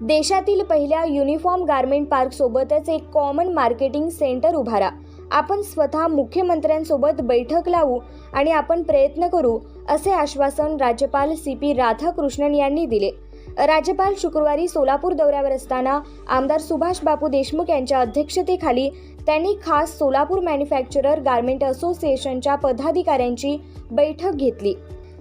देशातील पहिल्या uniform garment park सोबतच एक कॉमन मार्केटिंग सेंटर उभारा। आपण स्वतः मुख्यमंत्र्यांसोबत बैठक लावू आणि आपण प्रयत्न करू, असे आश्वासन राज्यपाल CP राधाकृष्णन यांनी दिले। राज्यपाल शुक्रवारी सोलापूर दौऱ्यावर असताना आमदार सुभाष बापू देशमुख यांच्या अध्यक्षतेखाली त्यांनी खास सोलापूर मॅन्युफॅक्चरर गारमेंट असोसिएशनच्या पदाधिकाऱ्यांची बैठक घेतली।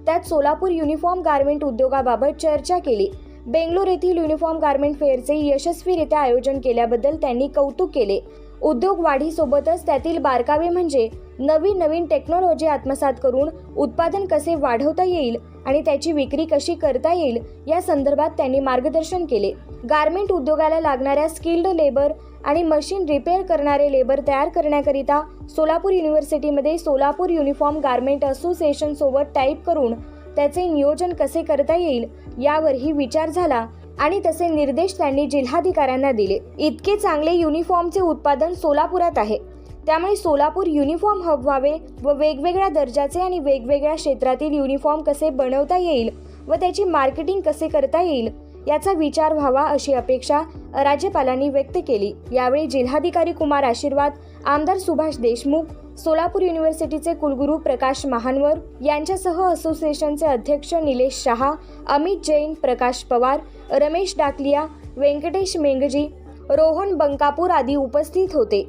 त्यात सोलापूर युनिफॉर्म गारमेंट उद्योगाबाबत चर्चा केली। बेंगलोर येथील युनिफॉर्म गारमेंट फेअरचे यशस्वीरित्या आयोजन केल्याबद्दल त्यांनी कौतुक केले। उद्योग वाढीसोबतच त्यातील बारकावे म्हणजे नवीन टेक्नॉलॉजी आत्मसात करून उत्पादन कसे वाढवता येईल आणि त्याची विक्री कशी करता येईल या संदर्भात त्यांनी मार्गदर्शन केले। गारमेंट उद्योगाला लागणाऱ्या स्किल्ड लेबर आणि मशीन रिपेअर करणारे लेबर तयार करण्याकरिता सोलापूर युनिव्हर्सिटीमध्ये सोलापूर युनिफॉर्म गारमेंट असोसिएशन सोबत टाईप करून त्याचे नियोजन कसे करता येईल यावरही विचार झाला आणि तसे निर्देश त्यांनी जिल्हाधिकाऱ्यांना दिले। इतके चांगले युनिफॉर्मचे उत्पादन सोलापुरात आहे, त्यामुळे सोलापूर युनिफॉर्म हब व्हावे व वेगवेगळ्या दर्जाचे आणि वेगवेगळ्या क्षेत्रातील युनिफॉर्म कसे बनवता येईल व त्याची मार्केटिंग कसे करता येईल याचा विचार व्हावा अशी अपेक्षा राज्यपालांनी व्यक्त केली। यावेळी जिल्हाधिकारी कुमार आशीर्वाद, आमदार सुभाष देशमुख, सोलापूर युनिव्हर्सिटीचे कुलगुरू प्रकाश महानवर यांच्यासह असोसिएशनचे अध्यक्ष निलेश शहा, अमित जैन, प्रकाश पवार, रमेश डाकलिया, व्यंकटेश मेंगजी, रोहन बंकापूर आदी उपस्थित होते।